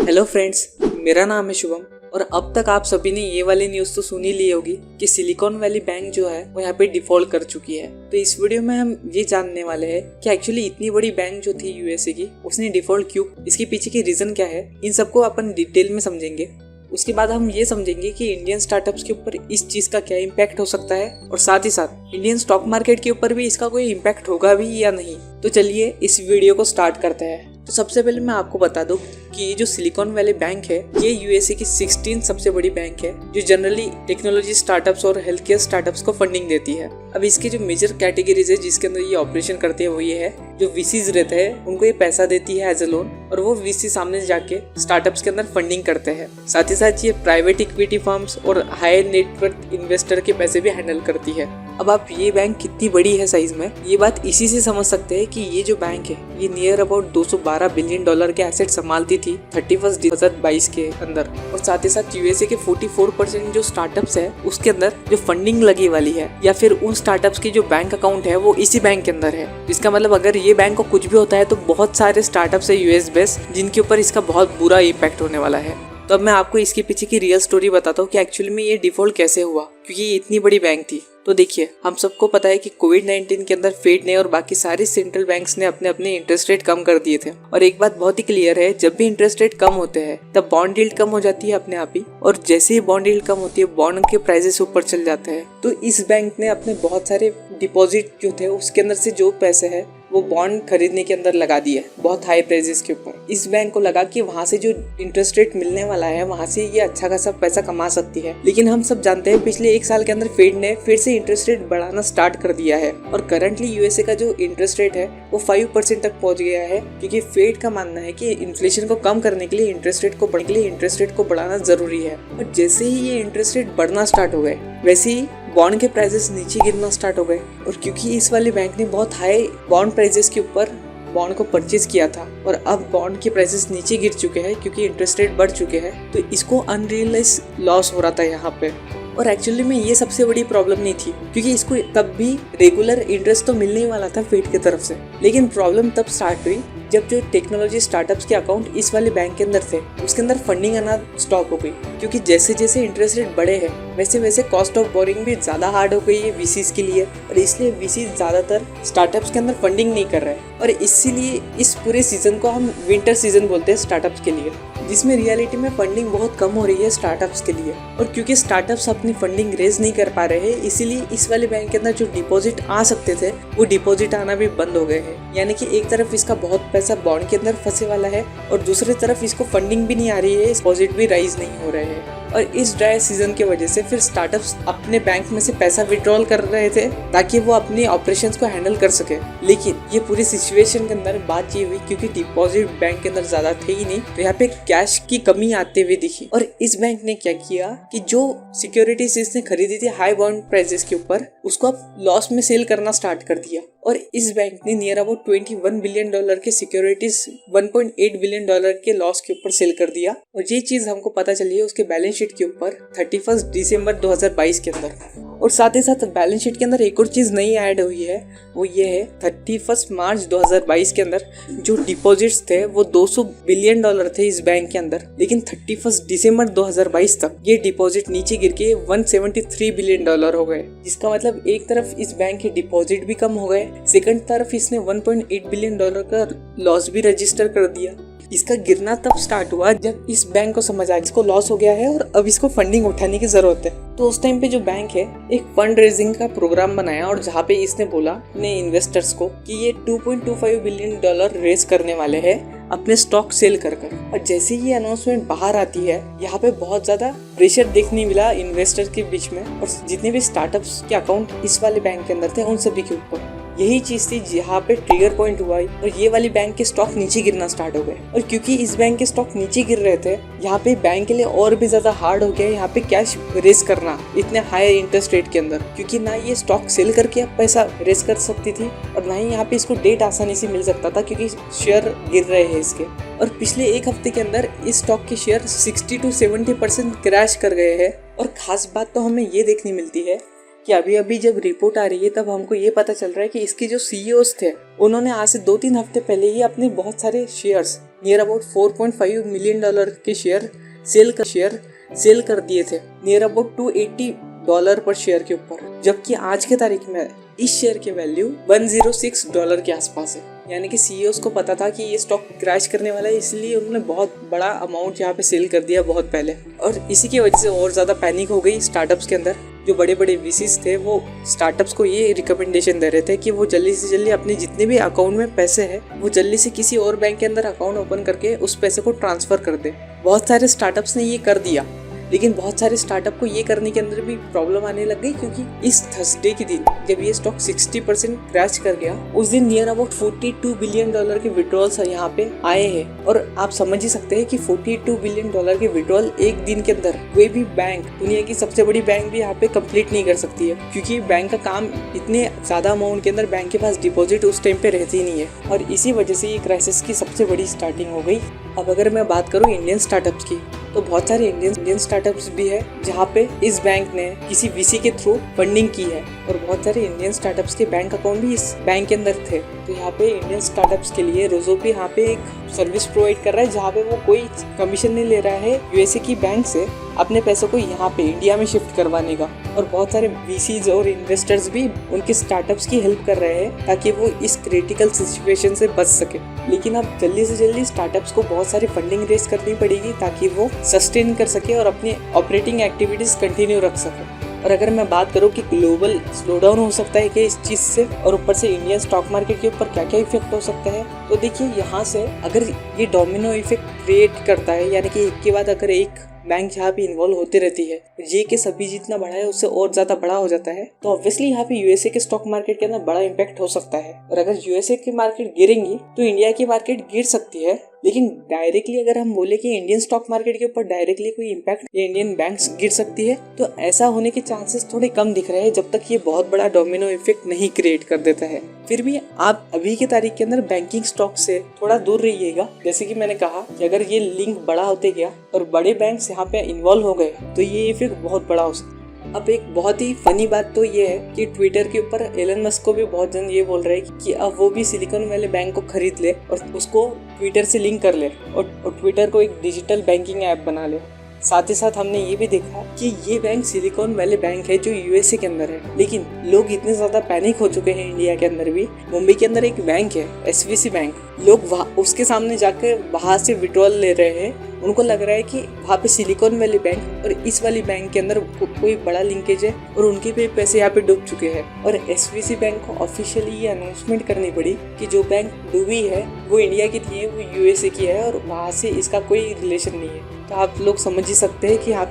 Hello friends, मेरा नाम है शुभम और अब तक आप सभी ने ये वाली न्यूज़ तो सुनी ली होगी कि सिलिकॉन वैली बैंक जो है वो यहाँ पे डिफॉल्ट कर चुकी है। तो इस वीडियो में हम ये जानने वाले हैं कि एक्चुअली इतनी बड़ी बैंक जो थी यूएसए की, उसने डिफॉल्ट क्यों, इसके पीछे की रीजन क्या है, इन सबको अपन डिटेल में समझेंगे। उसके बाद हम ये समझेंगे कि इंडियन स्टार्टअप्स के ऊपर इस चीज़ का क्या इम्पैक्ट हो सकता है और साथ ही साथ इंडियन स्टॉक मार्केट के ऊपर भी इसका कोई इम्पैक्ट होगा भी या नहीं। तो चलिए इस वीडियो को स्टार्ट करते हैं। तो सबसे पहले मैं आपको बता दूं कि ये जो सिलिकॉन वैली बैंक है ये यूएसए की 16 सबसे बड़ी बैंक है जो जनरली टेक्नोलॉजी स्टार्टअप्स और हेल्थ केयर स्टार्टअप्स को फंडिंग देती है। अब इसके जो मेजर कैटेगरीज है जिसके अंदर ये ऑपरेशन करती है वो ये है, जो वीसीज रहते हैं उनको ये पैसा देती है एज अ लोन और वो वीसी सामने जाके स्टार्टअप्स के अंदर फंडिंग करते हैं। साथ ही साथ ये प्राइवेट इक्विटी फर्म्स और हाई नेटवर्थ इन्वेस्टर के पैसे भी हैंडल करती है। अब आप ये बैंक कितनी बड़ी है साइज में, ये बात इसी से समझ सकते हैं कि ये जो बैंक है ये नियर अबाउट $212 बिलियन के एसेट संभालती थी 31 2022 के अंदर। और साथ ही साथ यूएसए के 44% जो स्टार्टअप्स है उसके अंदर जो फंडिंग लगी वाली है या फिर उन स्टार्टअप्स की जो बैंक अकाउंट है वो इसी बैंक के अंदर है। इसका मतलब अगर ये बैंक को कुछ भी होता है तो बहुत सारे स्टार्टअप्स है यूएस बेस्ड जिनके ऊपर इसका बहुत बुरा इम्पैक्ट होने वाला है। तो अब मैं आपको इसके पीछे की रियल स्टोरी बताता हूँ कि एक्चुअली में ये डिफॉल्ट कैसे हुआ, क्योंकि ये इतनी बड़ी बैंक थी। तो देखिए, हम सबको पता है कि कोविड-19 के अंदर फेड ने और बाकी सारी सेंट्रल बैंक्स ने अपने अपने इंटरेस्ट रेट कम कर दिए थे। और एक बात बहुत ही क्लियर है, जब भी इंटरेस्ट रेट कम होते हैं तब बॉन्ड यील्ड कम हो जाती है अपने आप ही, और जैसे ही बॉन्ड यील्ड कम होती है बॉन्ड के प्राइसेस ऊपर चल जाते हैं। तो इस बैंक ने अपने बहुत सारे डिपॉजिट जो थे उसके अंदर से जो पैसे है वो बॉन्ड खरीदने के अंदर लगा दिए बहुत हाई प्राइसेस के ऊपर। इस बैंक को लगा कि वहाँ से जो इंटरेस्ट रेट मिलने वाला है वहाँ से ये अच्छा खासा पैसा कमा सकती है। लेकिन हम सब जानते हैं पिछले 1 साल के अंदर फेड ने फिर से इंटरेस्ट रेट बढ़ाना स्टार्ट कर दिया है और करंटली यूएसए का जो इंटरेस्ट रेट है वो 5% तक पहुंच गया है, क्योंकि फेड का मानना है कि इन्फ्लेशन को कम करने के लिए इंटरेस्ट रेट को बढ़ाना जरूरी है। और जैसे ही ये इंटरेस्ट रेट बढ़ना स्टार्ट हो गए वैसे ही बॉन्ड के प्राइसेस नीचे गिरना स्टार्ट हो गए। और क्योंकि इस वाली बैंक ने बहुत हाई बॉन्ड प्राइसेस के ऊपर बॉन्ड को परचेज किया था और अब बॉन्ड के प्राइसेस नीचे गिर चुके हैं क्योंकि इंटरेस्ट रेट बढ़ चुके हैं, तो इसको अनरियलाइज लॉस हो रहा था यहाँ पे। और एक्चुअली में ये सबसे बड़ी प्रॉब्लम नहीं थी, क्योंकि इसको तब भी रेगुलर इंटरेस्ट तो मिलने ही वाला था फेड की तरफ से। लेकिन प्रॉब्लम तब स्टार्ट हुई जब जो टेक्नोलॉजी स्टार्टअप्स के अकाउंट इस वाले बैंक के अंदर थे उसके अंदर फंडिंग आना स्टॉप हो गई, क्योंकि जैसे जैसे इंटरेस्ट रेट बढ़े हैं वैसे वैसे कॉस्ट ऑफ बोरिंग भी ज़्यादा हार्ड हो गई है वीसीज के लिए, और इसलिए वीसीज ज़्यादातर स्टार्टअप्स के अंदर फंडिंग नहीं कर रहे हैं। और इसीलिए इस पूरे सीजन को हम विंटर सीजन बोलते हैं स्टार्टअप्स के लिए, जिसमें रियलिटी में फंडिंग बहुत कम हो रही है स्टार्टअप्स के लिए। और क्योंकि स्टार्टअप्स अपनी फंडिंग रेज नहीं कर पा रहे हैं इसीलिए इस वाले बैंक के अंदर जो डिपॉजिट आ सकते थे वो डिपॉजिट आना भी बंद हो गए हैं। यानी कि एक तरफ इसका बहुत पैसा बॉन्ड के अंदर फंसे वाला है और दूसरी तरफ इसको फंडिंग भी नहीं आ रही है, डिपॉजिट भी राइज नहीं हो रहे हैं। और इस ड्राई सीजन की वजह से फिर स्टार्टअप्स अपने बैंक में से पैसा विड्रॉल कर रहे थे ताकि वो अपनी ऑपरेशंस को हैंडल कर सके। लेकिन ये पूरी सिचुएशन के अंदर बात ये हुई क्योंकि डिपॉजिट बैंक के अंदर ज्यादा थे ही नहीं, तो यहाँ पे कैश की कमी आते हुए दिखी। और इस बैंक ने क्या किया कि जो सिक्योरिटीज इसने खरीदी थी हाई बॉन्ड प्राइसेस के ऊपर उसको अब लॉस में सेल करना स्टार्ट कर दिया। और इस बैंक ने नियर अबाउट $21 बिलियन के सिक्योरिटीज $1.8 बिलियन के लॉस के ऊपर सेल कर दिया। और ये चीज हमको पता चली है उसके बैलेंस शीट के ऊपर 31 दिसंबर 2022 के अंदर। और साथ ही साथ बैलेंस शीट के अंदर एक और चीज नई ऐड हुई है, वो ये है 31 मार्च 2022 के अंदर जो डिपॉजिट्स थे वो $200 बिलियन थे इस बैंक के अंदर, लेकिन 31 दिसंबर 2022 तक ये डिपॉजिट नीचे गिर के $173 बिलियन हो गए। जिसका मतलब एक तरफ इस बैंक के डिपॉजिट भी कम हो गए, सेकंड तरफ इसने $1.8 बिलियन का लॉस भी रजिस्टर कर दिया। इसका गिरना तब स्टार्ट हुआ जब इस बैंक को समझ आया इसको लॉस हो गया है और अब इसको फंडिंग उठाने की जरूरत है। तो उस टाइम पे जो बैंक है एक फंड रेजिंग का प्रोग्राम बनाया और जहाँ पे इसने बोला अपने इन्वेस्टर्स को कि ये $2.25 बिलियन रेज करने वाले हैं अपने स्टॉक सेल कर। और जैसे ही ये अनाउंसमेंट बाहर आती है यहाँ पे बहुत ज्यादा प्रेशर देखने मिला इन्वेस्टर के बीच में और जितने भी स्टार्टअप्स के अकाउंट इस वाले बैंक के अंदर थे उन सभी के ऊपर। यही चीज थी जहाँ पे ट्रिगर पॉइंट हुआ और ये वाली बैंक के स्टॉक नीचे गिरना स्टार्ट हो गए। और क्योंकि इस बैंक के स्टॉक नीचे गिर रहे थे यहाँ पे बैंक के लिए और भी ज्यादा हार्ड हो गया यहाँ पे कैश रेज करना इतने हाई इंटरेस्ट रेट के अंदर, क्योंकि ना ये स्टॉक सेल करके पैसा रेज कर सकती थी और ना ही यहाँ पे इसको डेट आसानी से मिल सकता था क्योंकि शेयर गिर रहे हैं इसके। और पिछले एक हफ्ते के अंदर इस स्टॉक के शेयर 60 to 70% क्रैश कर गए हैं। और खास बात तो हमें ये देखने मिलती है कि अभी अभी जब रिपोर्ट आ रही है तब हमको ये पता चल रहा है कि इसके जो सीईओज थे उन्होंने आज से 2-3 हफ्ते पहले ही अपने बहुत सारे शेयर्स नियर अबाउट $4.5 मिलियन के शेयर सेल कर दिए थे, नियर अबाउट $280 पर शेयर के ऊपर, जबकि आज के तारीख में इस शेयर की वैल्यू $106 के आसपास है। यानी कि सीईओस को पता था कि ये स्टॉक क्रैश करने वाला है, इसलिए उन्होंने बहुत बड़ा अमाउंट यहाँ पे सेल कर दिया बहुत पहले, और इसी की वजह से और ज़्यादा पैनिक हो गई स्टार्टअप्स के अंदर। जो बड़े बड़े वीसीज थे वो स्टार्टअप्स को ये रिकमेंडेशन दे रहे थे कि वो जल्दी से जल्दी अपने जितने भी अकाउंट में पैसे हैं वो जल्दी से किसी और बैंक के अंदर अकाउंट ओपन करके उस पैसे को ट्रांसफ़र कर दे। बहुत सारे स्टार्टअप्स ने ये कर दिया, लेकिन बहुत सारे स्टार्टअप को ये करने के अंदर भी प्रॉब्लम आने लग गई, क्योंकि इस थर्सडे के दिन जब ये स्टॉक 60% क्रैश कर गया, उस दिन नियर अबाउट $42 बिलियन के विड्रॉल्स यहाँ पे आए हैं। और आप समझ ही सकते हैं कि $42 बिलियन के विड्रॉल एक दिन के अंदर कोई भी बैंक, दुनिया की सबसे बड़ी बैंक भी यहाँ पे कंप्लीट नहीं कर सकती है, क्योंकि बैंक का काम इतने ज्यादा अमाउंट के अंदर बैंक के पास डिपॉजिट उस टाइम पे रहती ही नहीं है, और इसी वजह से ये क्राइसिस की सबसे बड़ी स्टार्टिंग हो गई। अब अगर मैं बात करूँ इंडियन स्टार्टअप्स की, तो बहुत सारे इंडियन स्टार्टअप्स भी है जहाँ पे इस बैंक ने किसी वीसी के थ्रू फंडिंग की है, और बहुत सारे इंडियन स्टार्टअप्स के बैंक अकाउंट भी इस बैंक के अंदर थे। तो यहाँ पे इंडियन स्टार्टअप्स के लिए रोजोपी यहाँ पे एक सर्विस प्रोवाइड कर रहा है, जहाँ पे वो कोई कमीशन नहीं ले रहा है यूएसए की बैंक से अपने पैसों को यहाँ पे इंडिया में शिफ्ट करवाने का। और बहुत सारे वीसीज और इन्वेस्टर्स भी उनके स्टार्टअप्स की हेल्प कर रहे हैं ताकि वो इस क्रिटिकल सिचुएशन से बच सके। लेकिन अब जल्दी से जल्दी स्टार्टअप्स को बहुत सारी फंडिंग रेज करनी पड़ेगी ताकि वो सस्टेन कर सके और अपनी ऑपरेटिंग एक्टिविटीज कंटिन्यू रख सके। और अगर मैं बात करूँ कि ग्लोबल स्लोडाउन हो सकता है कि इस चीज़ से, और ऊपर से इंडियन स्टॉक मार्केट के ऊपर क्या क्या इफेक्ट हो सकता है, तो देखिए यहाँ से अगर ये डोमिनो इफेक्ट क्रिएट करता है, यानी कि एक के बाद अगर एक बैंक यहाँ पे इन्वॉल्व होती रहती है, ये के सभी जितना बड़ा है उससे और ज्यादा बड़ा हो जाता है, तो ऑब्वियसली यहाँ पे यूएसए के स्टॉक मार्केट के अंदर बड़ा इम्पैक्ट हो सकता है। और अगर यूएसए की मार्केट गिरेंगी तो इंडिया की मार्केट गिर सकती है, लेकिन डायरेक्टली अगर हम बोले कि इंडियन स्टॉक मार्केट के ऊपर डायरेक्टली कोई इम्पैक्ट इंडियन बैंक्स गिर सकती है, तो ऐसा होने के चांसेस थोड़े कम दिख रहे हैं जब तक ये बहुत बड़ा डोमिनो इफेक्ट नहीं क्रिएट कर देता है। फिर भी आप अभी की तारीख के अंदर बैंकिंग स्टॉक से थोड़ा दूर रहिएगा। जैसे कि मैंने कहा कि अगर ये लिंक बड़ा होते गया और बड़े बैंक्स यहाँ पे इन्वॉल्व हो गए तो ये इफेक्ट बहुत बड़ा हो सकता है। अब एक बहुत ही फनी बात तो ये है कि ट्विटर के ऊपर एलन मस्क को भी बहुत जन ये बोल रहे हैं कि अब वो भी सिलिकॉन वैली बैंक को खरीद ले और उसको ट्विटर से लिंक कर ले और ट्विटर को एक डिजिटल बैंकिंग ऐप बना ले। साथ ही साथ हमने ये भी देखा कि ये बैंक सिलिकॉन वैली बैंक है जो यूएसए के अंदर है, लेकिन लोग इतने ज्यादा पैनिक हो चुके हैं इंडिया के अंदर भी। मुंबई के अंदर एक बैंक है एसवीसी बैंक, लोग वहाँ उसके सामने जाकर वहां से विड्रॉल ले रहे हैं। उनको लग रहा है कि वहाँ पे सिलिकॉन वैली बैंक और इस वाली बैंक के अंदर कोई बड़ा लिंकेज है और उनके भी पैसे यहाँ पे डूब चुके हैं। और एसवीसी बैंक को ऑफिशियली ये अनाउंसमेंट करनी पड़ी कि जो बैंक डूबी है वो इंडिया की थी, वो यूएसए की है और वहाँ से इसका कोई रिलेशन नहीं है। तो आप लोग समझ ही सकते हैं कि यहाँ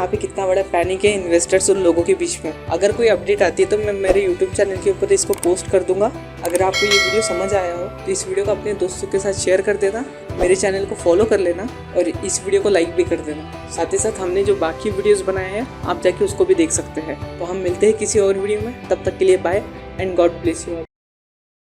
पे कितना बड़ा पैनिक है इन्वेस्टर्स उन लोगों के बीच में। अगर कोई अपडेट आती है तो मैं मेरे यूट्यूब चैनल के ऊपर इसको पोस्ट कर दूंगा। अगर आपको ये वीडियो समझ आया हो तो इस वीडियो को अपने दोस्तों के साथ शेयर कर देना, मेरे चैनल को फॉलो कर लेना और इस वीडियो को लाइक भी कर देना। साथ ही साथ हमने जो बाकी वीडियोस बनाए हैं आप जाके उसको भी देख सकते हैं। तो हम मिलते हैं किसी और वीडियो में, तब तक के लिए bye and God bless you.